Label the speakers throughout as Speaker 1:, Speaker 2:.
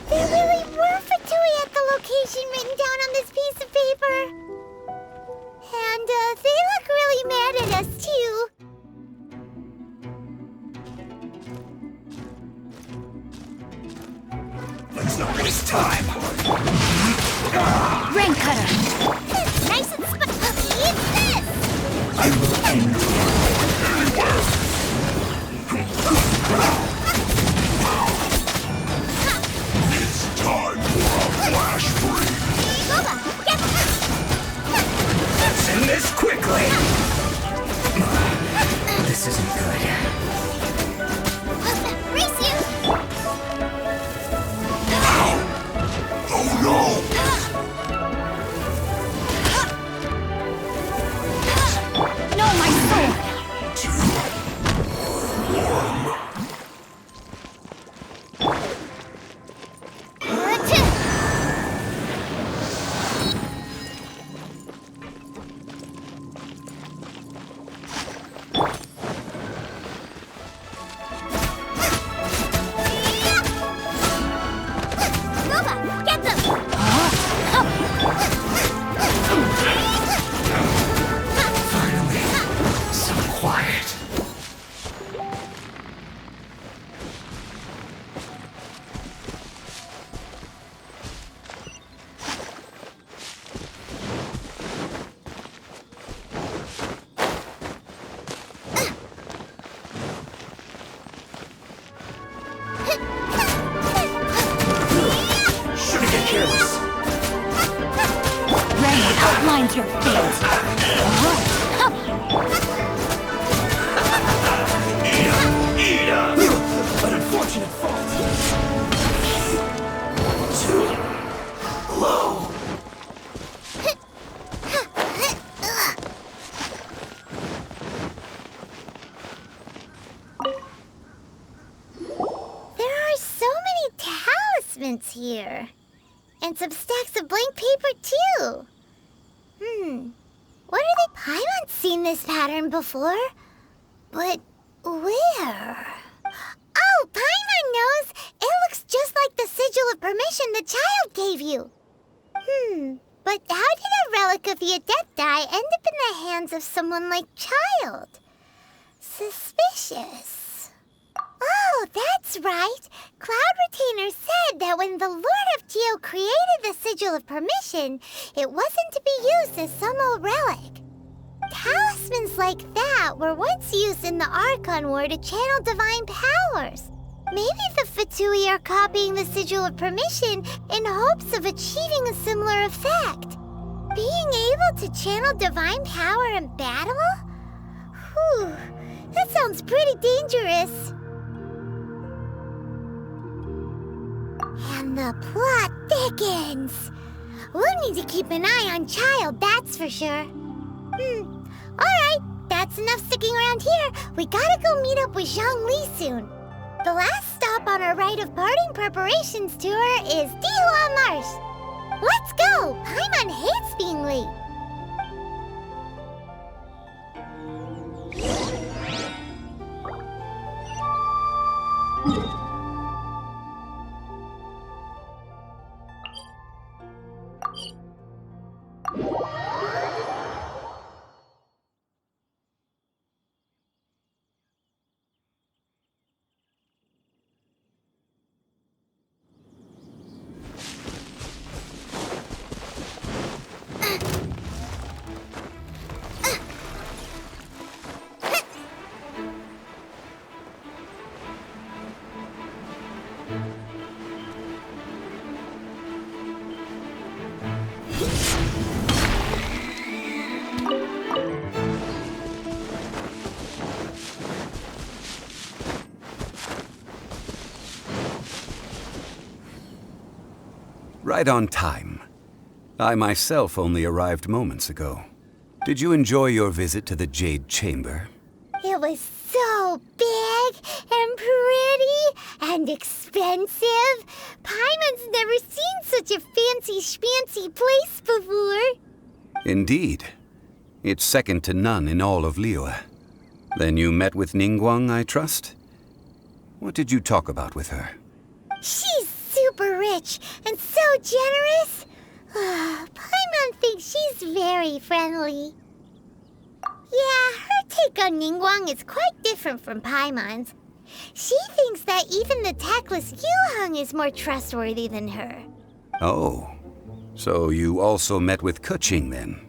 Speaker 1: There really were Fatoui at the location written down on this piece of paper. And they look really mad at us, too.
Speaker 2: Let's not waste time.
Speaker 3: Rain cutter.
Speaker 1: Nice and puppy, it's this!
Speaker 2: I will end you anywhere. It's time for a flash freeze.
Speaker 1: Boba, get
Speaker 2: Let's end this quickly. This isn't good.
Speaker 1: Race you!
Speaker 2: Oh no!
Speaker 3: No, my sword.
Speaker 2: Too warm.
Speaker 1: Boba, get them!
Speaker 2: Finally, some quiet. Shouldn't get careless.
Speaker 3: Rain outlines your fate.
Speaker 2: An unfortunate fault. Too low.
Speaker 1: There are so many talismans here. And some stacks of blank paper, too. What are they? Paimon's seen this pattern before. But where? Oh, Paimon knows! It looks just like the sigil of permission the child gave you. But how did a relic of the Adepti end up in the hands of someone like Child? Suspicious. Oh, that's right. Cloud Retainer said that when the Lord of Geo created the Sigil of Permission, it wasn't to be used as some old relic. Talismans like that were once used in the Archon War to channel divine powers. Maybe the Fatoui are copying the Sigil of Permission in hopes of achieving a similar effect. Being able to channel divine power in battle? Whew, that sounds pretty dangerous. And the plot thickens. We'll need to keep an eye on Child, that's for sure. Alright, that's enough sticking around here. We gotta go meet up with Zhongli soon. The last stop on our rite of parting preparations tour is Dihua Marsh. Let's go! Paimon hates being late.
Speaker 4: Right on time. I myself only arrived moments ago. Did you enjoy your visit to the Jade Chamber?
Speaker 1: It was so big and pretty and expensive. Paimon's never seen such a fancy schmancy place before.
Speaker 4: Indeed. It's second to none in all of Liyue. Then you met with Ningguang, I trust?
Speaker 1: What
Speaker 4: did you talk about with her?
Speaker 1: She's super rich and so generous. Paimon thinks she's very friendly. Yeah, her take on Ningguang is quite different from Paimon's. She thinks that even the tactless Yuheng is more trustworthy than her.
Speaker 4: Oh, so you also met with Keqing then?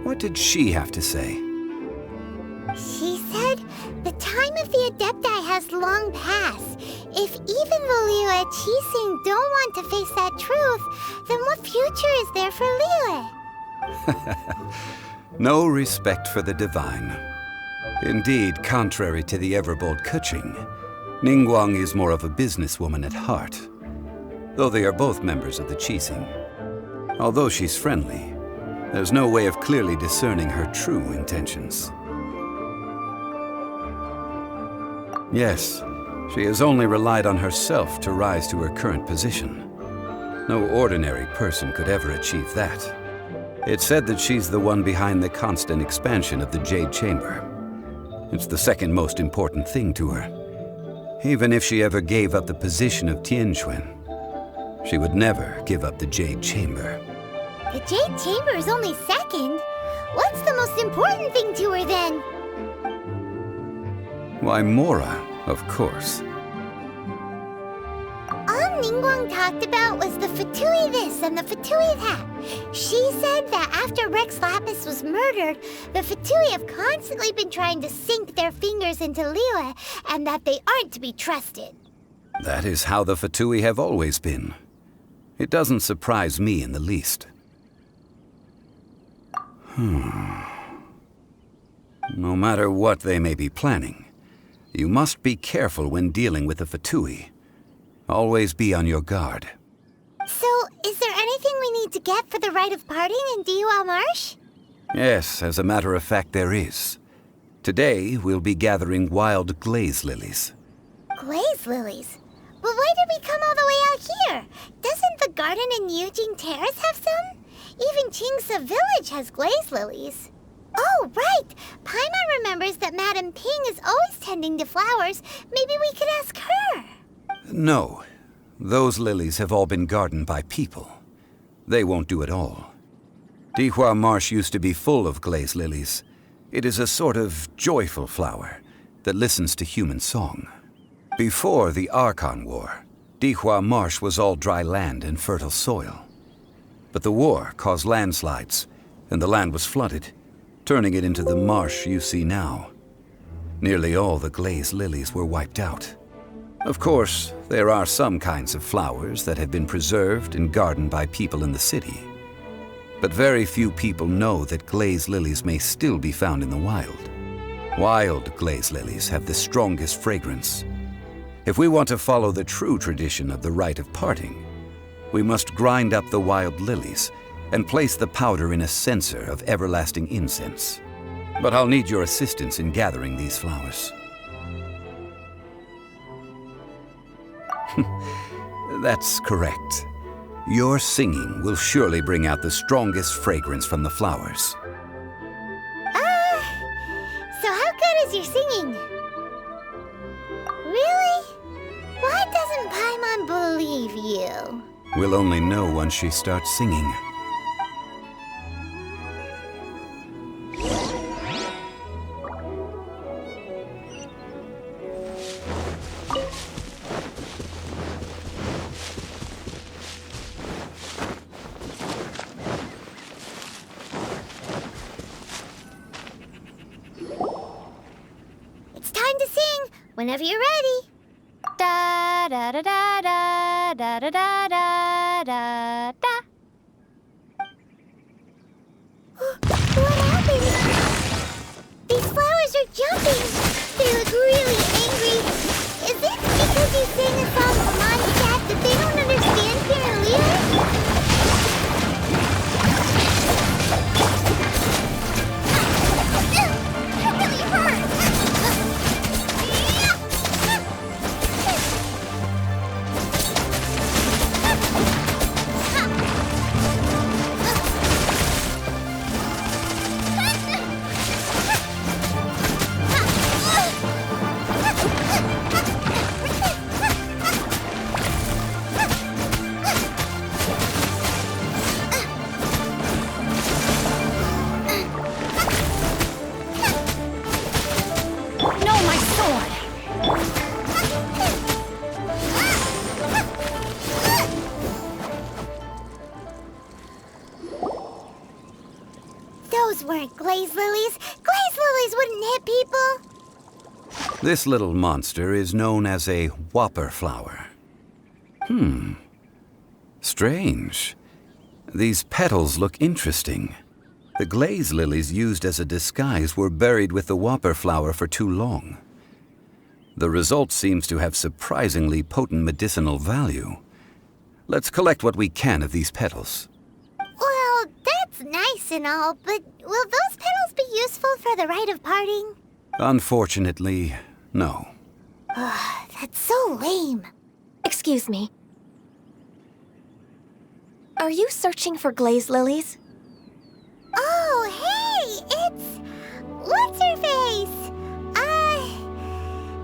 Speaker 4: What did she have to say?
Speaker 1: She said the time of the Adepti has long passed. If even the Liyue at Qixing don't want to face that truth, then what future is there for Liyue?
Speaker 4: No respect for the divine. Indeed, contrary to the ever-bold Keqing, Ningguang is more of a businesswoman at heart, though they are both members of the Qixing. Although she's friendly, there's no way of clearly discerning her true intentions. Yes, she has only relied on herself to rise to her current position. No ordinary person could ever achieve that. It's said that she's the one behind the constant expansion of the Jade Chamber. It's the second most important thing to her. Even if she ever gave up the position of Tianquan, she would never give up the Jade Chamber.
Speaker 1: The Jade Chamber is only second. What's the most important thing to her then?
Speaker 4: Why, Mora, of course.
Speaker 1: All Ningguang talked about was the Fatoui this and the Fatoui that. She said that after Rex Lapis was murdered, the Fatoui have constantly been trying to sink their fingers into Liyue, and that they aren't to be trusted.
Speaker 4: That is how the Fatoui have always been. It doesn't surprise me in the least. No matter what they may be planning, you must be careful when dealing with the Fatoui. Always be on your guard.
Speaker 1: So, is there anything we need to get for the rite of parting in Dihua Marsh?
Speaker 4: Yes, as a matter of fact, there is. Today, we'll be gathering wild glazed lilies.
Speaker 1: Glazed lilies? But why did we come all the way out here? Doesn't the garden in Yujing Terrace have some? Even Qingse Village has glazed lilies. Oh, right! Paimon remembers that Madame Ping is always tending to flowers. Maybe we could ask her.
Speaker 4: No. Those lilies have all been gardened by people. They won't do it all. Dihua Marsh used to be full of glazed lilies. It is a sort of joyful flower that listens to human song. Before the Archon War, Dihua Marsh was all dry land and fertile soil. But the war caused landslides, and the land was flooded, turning it into the marsh you see now. Nearly all the glazed lilies were wiped out. Of course, there are some kinds of flowers that have been preserved and gardened by people in the city. But very few people know that glazed lilies may still be found in the wild. Wild glazed lilies have the strongest fragrance. If we want to follow the true tradition of the rite of parting, we must grind up the wild lilies and place the powder in a censer of everlasting incense. But I'll need your assistance in gathering these flowers. That's correct. Your singing will surely bring out the strongest fragrance from the flowers.
Speaker 1: So how good is your singing? Really? Why doesn't Paimon believe you?
Speaker 4: We'll only know once she starts singing.
Speaker 1: It's time to sing, whenever you're ready.
Speaker 3: Da da da da da da da da da da da.
Speaker 1: What happened? These flowers are jumping. They look really angry. Is it because you sang a song for Mondstadt that they don't understand here in Liyue? That really hurts. weren't glazed lilies. Glazed lilies wouldn't hit people.
Speaker 4: This little monster is known as a whopper flower. Strange. These petals look interesting. The glazed lilies used as a disguise were buried with the whopper flower for too long. The result seems to have surprisingly potent medicinal value. Let's collect what we can of these petals.
Speaker 1: Well, that's nice and all, but will those petals be useful for the rite of parting?
Speaker 4: Unfortunately, no.
Speaker 1: That's so lame.
Speaker 3: Excuse me. Are you searching for glazed lilies?
Speaker 1: Oh, hey, it's... What's-her-face?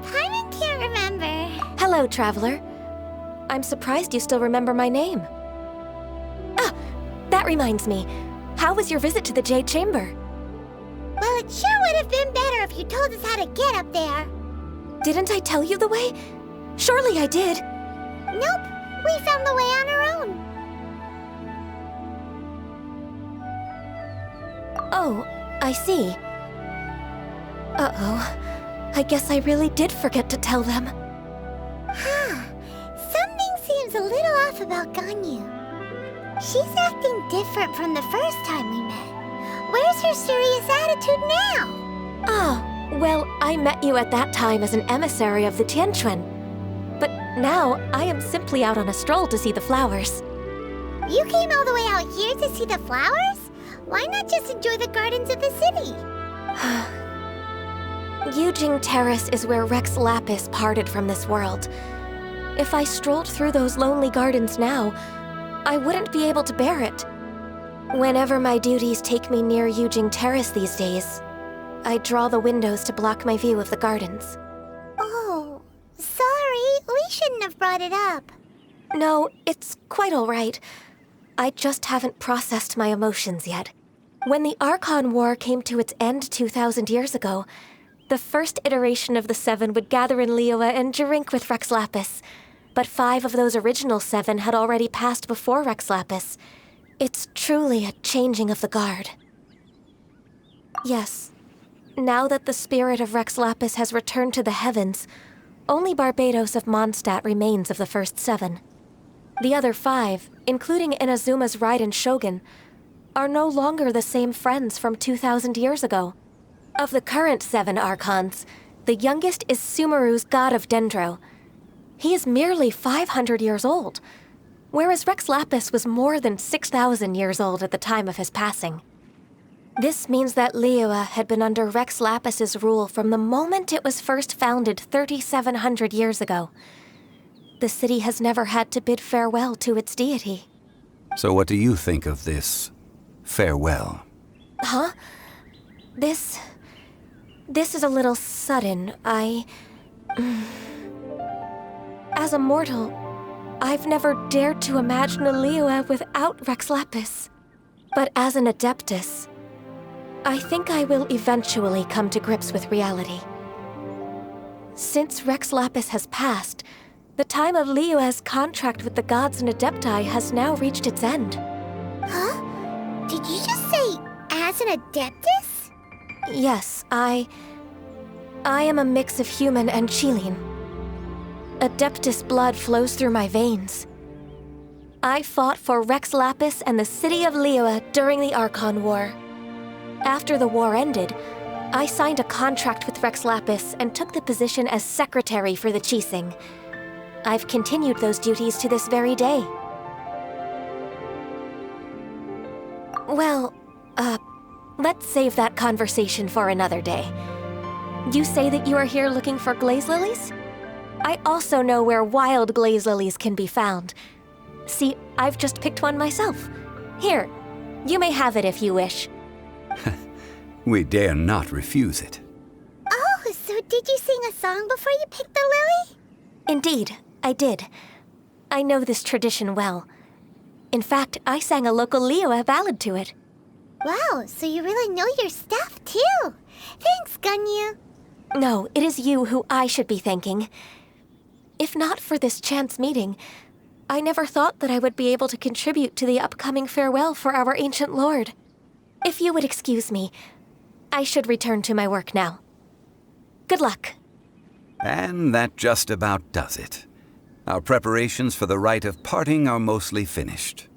Speaker 1: Paimon can't remember.
Speaker 3: Hello, traveler. I'm surprised you still remember my name. Ah, that reminds me. How was your visit to the Jade Chamber?
Speaker 1: Well, it sure would have been better if you told us how to get up there.
Speaker 3: Didn't I tell you the way? Surely I did.
Speaker 1: Nope, we found the way on our own.
Speaker 3: Oh, I see. Uh-oh. I guess I really did forget to tell them.
Speaker 1: Something seems a little off about Ganyu. She's acting different from the first time we met. Where's her serious attitude now?
Speaker 3: Ah, well, I met you at that time as an emissary of the Tianquan. But now, I am simply out on a stroll to see the flowers.
Speaker 1: You came all the way out here to see the flowers? Why not just enjoy the gardens of the city?
Speaker 3: Yujing Terrace is where Rex Lapis parted from this world. If I strolled through those lonely gardens now, I wouldn't be able to bear it. Whenever my duties take me near Yujing Terrace these days, I draw the windows to block my view of the gardens.
Speaker 1: Oh, sorry, we shouldn't have brought it up.
Speaker 3: No, it's quite all right. I just haven't processed my emotions yet. When the Archon War came to its end 2,000 years ago, the first iteration of the Seven would gather in Liyue and drink with Rex Lapis. But 5 of those original 7 had already passed before Rex Lapis. It's truly a changing of the guard. Yes, now that the spirit of Rex Lapis has returned to the heavens, only Barbados of Mondstadt remains of the first 7. The other 5, including Inazuma's Raiden Shogun, are no longer the same friends from 2,000 years ago. Of the current 7 Archons, the youngest is Sumeru's god of Dendro. He is merely 500 years old, whereas Rex Lapis was more than 6,000 years old at the time of his passing. This means that Liyue had been under Rex Lapis's rule from the moment it was first founded 3,700 years ago. The city has never had to bid farewell to its deity.
Speaker 4: So what do you think of this farewell?
Speaker 3: Huh? This is a little sudden. As a mortal, I've never dared to imagine a Liyue without Rex Lapis. But as an Adeptus, I think I will eventually come to grips with reality. Since Rex Lapis has passed, the time of Liyue's contract with the gods and Adepti has now reached its end.
Speaker 1: Huh? Did you just say, as an Adeptus?
Speaker 3: Yes, I am a mix of human and Chilean. Adeptus blood flows through my veins. I fought for Rex Lapis and the city of Liyue during the Archon War. After the war ended, I signed a contract with Rex Lapis and took the position as secretary for the Qixing. I've continued those duties to this very day. Well, let's save that conversation for another day. You say that you are here looking for glazed lilies? I also know where wild glazed lilies can be found. See, I've just picked one myself. Here, you may have it if you wish.
Speaker 4: We dare not refuse it.
Speaker 1: Oh, so did you sing a song before you picked the lily?
Speaker 3: Indeed, I did. I know this tradition well. In fact, I sang a local Liyue ballad to it.
Speaker 1: Wow, so you really know your stuff, too. Thanks, Ganyu.
Speaker 3: No, it is you who I should be thanking. If not for this chance meeting, I never thought that I would be able to contribute to the upcoming farewell for our ancient lord. If you would excuse me, I should return to my work now. Good luck.
Speaker 4: And that just about does it. Our preparations for the rite of parting are mostly finished.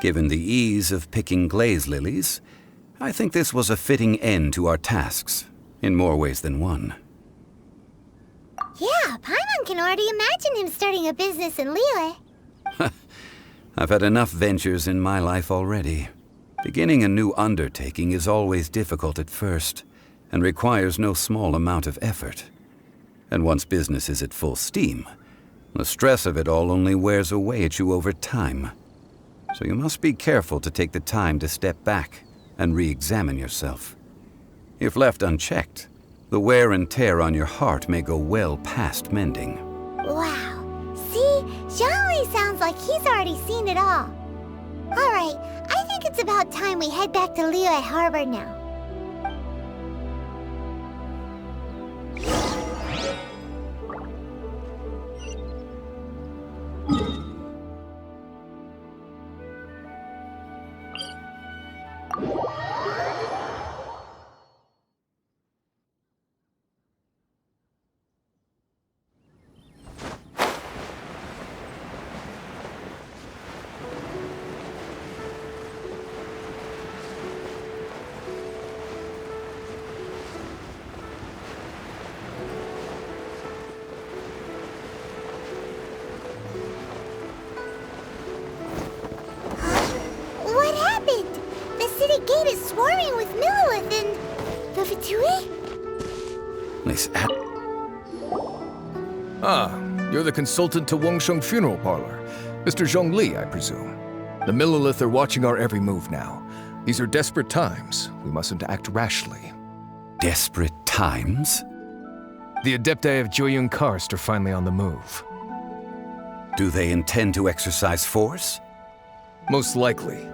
Speaker 4: Given the ease of picking glazed lilies, I think this was a fitting end to our tasks, in more ways than one.
Speaker 1: Yeah, Paimon can already imagine him starting a business in Liyue.
Speaker 4: I've had enough ventures in my life already. Beginning a new undertaking is always difficult at first, and requires no small amount of effort. And once business is at full steam, the stress of it all only wears away at you over time. So you must be careful to take the time to step back and re-examine yourself. If left unchecked, the wear and tear on your heart may go well past mending.
Speaker 1: Wow. See? Zhongli sounds like he's already seen it all. Alright, I think it's about time we head back to Liyue Harbor now. What happened? The city gate is swarming with Millilith and... the Fatoui?
Speaker 4: This
Speaker 5: You're the consultant to Wangsheng Funeral Parlor. Mr. Zhongli, I presume. The Millilith are watching our every move now. These are desperate times. We mustn't act rashly.
Speaker 4: desperate times?
Speaker 5: The Adepti of Joyun Karst are finally on the move.
Speaker 4: Do they intend to exercise force?
Speaker 5: Most likely.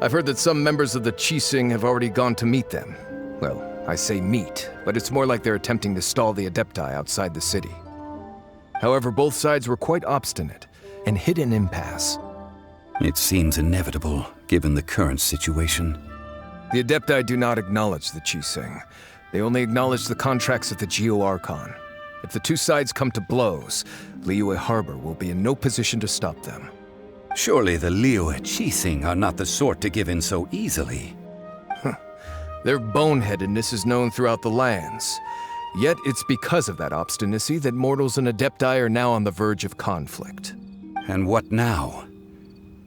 Speaker 5: I've heard that some members of the Qixing have already gone to meet them. Well, I say meet, but it's more like they're attempting to stall the Adepti outside the city. However, both sides were quite obstinate and hit an impasse.
Speaker 4: It seems inevitable, given the current situation.
Speaker 5: The Adepti do not acknowledge the Qixing. They only acknowledge the contracts of the Geo-Archon. If the two sides come to blows, Liyue Harbor will be in no position to stop them.
Speaker 4: Surely the Liyue Qixing are not the sort to give in so easily.
Speaker 5: Their boneheadedness is known throughout the lands. Yet it's because of that obstinacy that mortals and Adepti are now on the verge of conflict.
Speaker 4: And what now?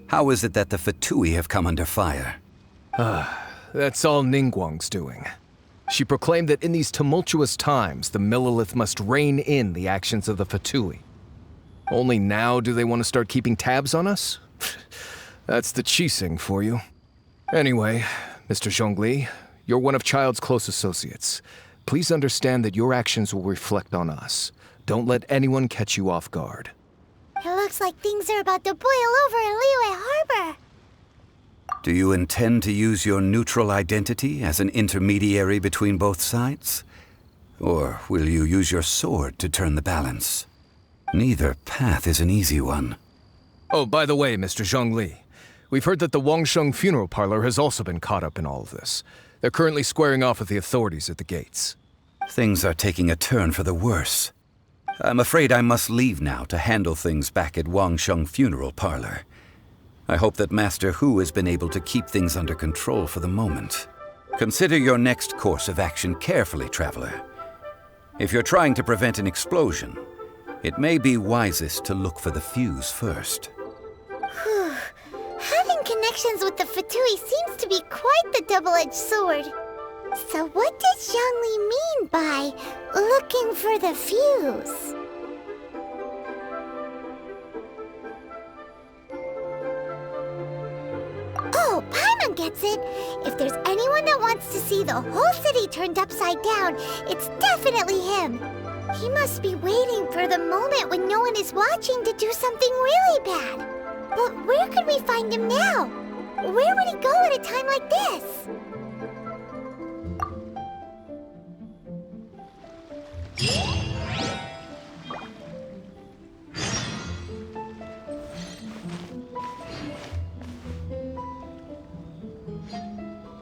Speaker 4: How is it that the Fatoui have come under fire?
Speaker 5: That's all Ningguang's doing. She proclaimed that in these tumultuous times, the Millilith must rein in the actions of the Fatoui. Only now do they want to start keeping tabs on us? That's the Qixing for you. Anyway, Mr. Zhongli, you're one of Child's close associates. Please understand that your actions will reflect on us. Don't let anyone catch you off guard.
Speaker 1: It looks like things are about to boil over in Liyue Harbor.
Speaker 4: Do you intend to use your neutral identity as an intermediary between both sides? Or will you use your sword to turn the balance? Neither path is an easy one.
Speaker 5: Oh, by the way, Mr. Zhongli, we've heard that the Wangsheng Funeral Parlor has also been caught up in all of this. They're currently squaring off with the authorities at the gates.
Speaker 4: Things are taking a turn for the worse. I'm afraid I must leave now to handle things back at Wangsheng Funeral Parlor. I hope that Master Hu has been able to keep things under control for the moment. Consider your next course of action carefully, Traveler. If you're trying to prevent an explosion, it may be wisest to look for the fuse first.
Speaker 1: Whew. Having connections with the Fatoui seems to be quite the double-edged sword. So what does Zhongli mean by looking for the fuse? Oh, Paimon gets it! If there's anyone that wants to see the whole city turned upside down, it's definitely him. He must be waiting for the moment when no one is watching to do something really bad. But where could we find him now? Where would he go at a time like this?